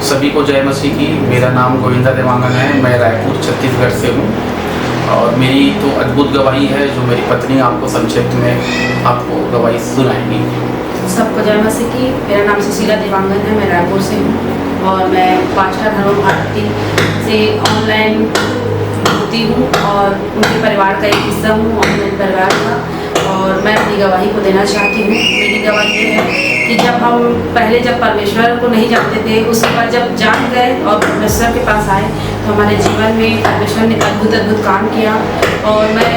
सभी को जय मसीह की। मेरा नाम गोविंदा देवांगन है। मैं रायपुर छत्तीसगढ़ से हूँ और मेरी तो अद्भुत गवाही है जो मेरी पत्नी आपको संक्षिप्त में आपको गवाही सुनाएंगी। सबको जय मसीह की। मेरा नाम सुशीला देवांगन है। मैं रायपुर से हूँ और मैं पास्टर हरोम भारती से ऑनलाइन जुड़ती हूँ और उनके परिवार का एक हिस्सा हूँ, ऑनलाइन परिवार का। और मैं अपनी गवाही को देना चाहती हूँ। मेरी गवाही ये है कि जब परमेश्वर को नहीं जानते थे, उसके बाद जब जान गए और परमेश्वर के पास आए तो हमारे जीवन में परमेश्वर ने अद्भुत काम किया। और मैं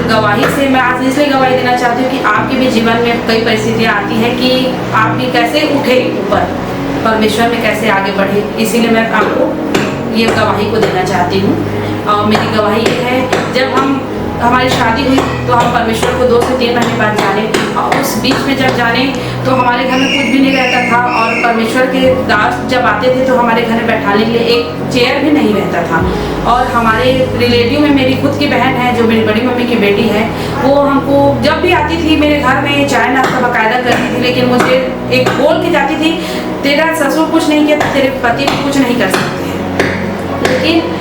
गवाही से मैं आज इसलिए गवाही देना चाहती हूँ कि आपके भी जीवन में कई परिस्थितियाँ आती हैं कि आप भी कैसे उठे ऊपर, परमेश्वर में कैसे आगे बढ़े। इसीलिए मैं आपको ये गवाही को देना चाहती हूँ। और मेरी गवाही ये है, जब हमारी शादी हुई तो हम परमेश्वर को 2 से 3 महीने बाद जाने, और उस बीच में जब जाने तो हमारे घर में कुछ भी नहीं रहता था। और परमेश्वर के दास जब आते थे तो हमारे घर में बैठाने के लिए एक चेयर भी नहीं रहता था। और हमारे रिलेटिव में मेरी खुद की बहन है जो मेरी बड़ी मम्मी की बेटी है, वो हमको जब भी आती थी मेरे घर में चाय नाश्ता बाकायदा करती थी, लेकिन मुझे एक बोल के जाती थी, तेरा ससुर कुछ नहीं किया तो तेरे पति भी कुछ नहीं कर सकते हैं। लेकिन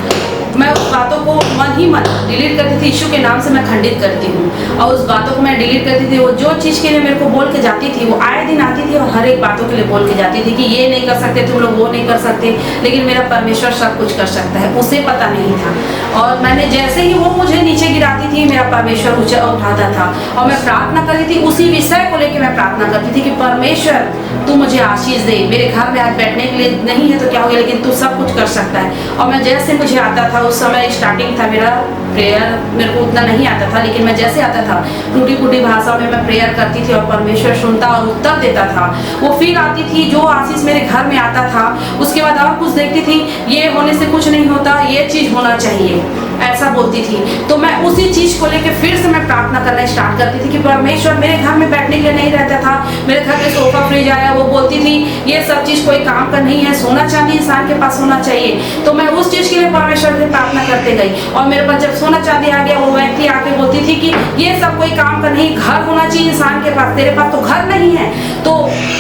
मैं उस बातों को मन ही मन डिलीट करती थी। यीशु के नाम से मैं खंडित करती हूँ और उस बातों को मैं डिलीट करती थी। वो जो चीज़ के लिए मेरे को बोल के जाती थी, वो आए दिन आती थी और हर एक बातों के लिए बोल के जाती थी कि ये नहीं कर सकते तुम लोग, वो नहीं कर सकते। लेकिन मेरा परमेश्वर सब कुछ कर सकता है, उसे पता नहीं था। और मैंने जैसे ही वो मुझे नीचे गिराती थी, मेरा परमेश्वर ऊंचा उठाता था। और मैं प्रार्थना करती थी, उसी विषय को लेकर मैं प्रार्थना करती थी कि परमेश्वर तू मुझे आशीष दे। मेरे घर में आज बैठने के लिए नहीं है तो क्या हो गया, लेकिन तू सब कुछ कर सकता है। और मैं जैसे मुझे आता था, उस समय स्टार्टिंग था मेरा प्रेयर, मेरे को उतना नहीं आता था, लेकिन मैं जैसे आता था टूटी फूटी भाषा में मैं प्रेयर करती थी और परमेश्वर सुनता और उत्तर देता था। वो फिर आती थी जो आशीष मेरे घर में आता था, उसके बाद और कुछ देखती थी, ये होने से कुछ नहीं होता, ये चीज़ होना चाहिए, ऐसा बोलती थी। तो मैं उसी चीज़ को लेकर फिर से मैं प्रार्थना करना स्टार्ट करती थी कि परमेश्वर मेरे घर में बैठने के लिए नहीं रहता था। मेरे घर में सोफा फ्रिज आया, वो बोलती थी ये सब चीज़ कोई काम का नहीं है, सोना चांदी इंसान के पास होना चाहिए। तो मैं उस चीज़ के लिए परमेश्वर से प्रार्थना करते गई। और मेरे पास जब सोना चांदी आ गया, वो व्यक्ति आके बोलती थी कि ये सब कोई काम का नहीं, घर होना चाहिए इंसान के पास, तेरे पास तो घर नहीं है। तो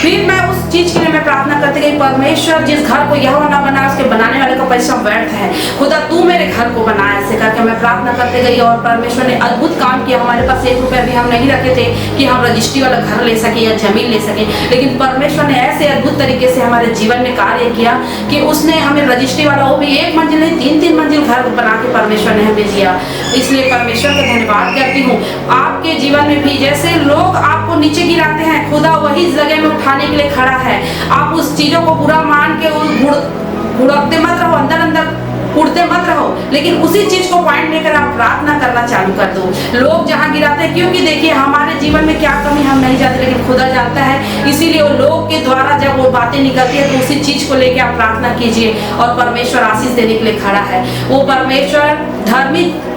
फिर मैं उस चीज़ के लिए मैं प्रार्थना करते गई, परमेश्वर जिस घर को यहोवा ना बनाया उसके बनाने वाले का परिश्रम व्यर्थ है, खुदा तू मेरे घर को बनाया, ऐसे करके मैं प्रार्थना करते गई। और परमेश्वर ने अद्भुत काम किया। हमारे पास 1 रुपया भी हम नहीं रखे थे कि हम रजिस्ट्री वाला घर ले सके या जमीन ले सके, लेकिन परमेश्वर ने ऐसे अद्भुत तरीके से हमारे जीवन में कार्य किया कि उसने हमें रजिस्ट्री वाला, वो भी 1 मंजिल नहीं 3-3 मंजिल घर बना के परमेश्वर ने हमें दिया। इसलिए परमेश्वर का धन्यवाद करती हूँ। आपके जीवन में भी जैसे लोग आपको नीचे गिराते हैं, खुदा वही जगह में उठाने के लिए खड़ा है। आप उस चीज़ों को बुरा मान के घुड़कते मत रहो, अंदर उड़ते मत रहो, लेकिन उसी चीज को पॉइंट लेकर आप प्रार्थना करना चालू कर दो। लोग जहाँ गिराते हैं, क्योंकि देखिए हमारे जीवन में क्या कमी हम नहीं जानते, लेकिन खुदा जानता है। इसीलिए वो लोग के द्वारा जब वो बातें निकलती है तो उसी चीज को लेकर आप प्रार्थना कीजिए और परमेश्वर आशीष देने के लिए खड़ा है। वो परमेश्वर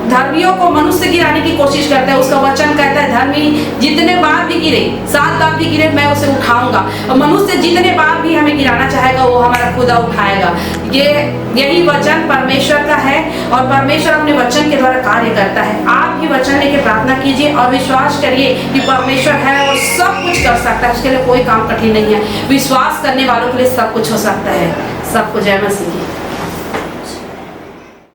धर्मियों को मनुष्य गिराने की कोशिश करता है। उसका वचन कहता है धर्मी जितने बार भी गिरे, 7 बार भी गिरे, मैं उसे उठाऊंगा। और मनुष्य जितने बार भी हमें गिराना चाहेगा वो हमारा खुदा उठाएगा। यही वचन परमेश्वर का है और परमेश्वर अपने वचन के द्वारा कार्य करता है। आप भी वचन लेके प्रार्थना कीजिए और विश्वास करिए कि परमेश्वर है और सब कुछ कर सकता है। उसके लिए कोई काम कठिन नहीं है। विश्वास करने वालों के लिए सब कुछ हो सकता है। सबको जय मसीह।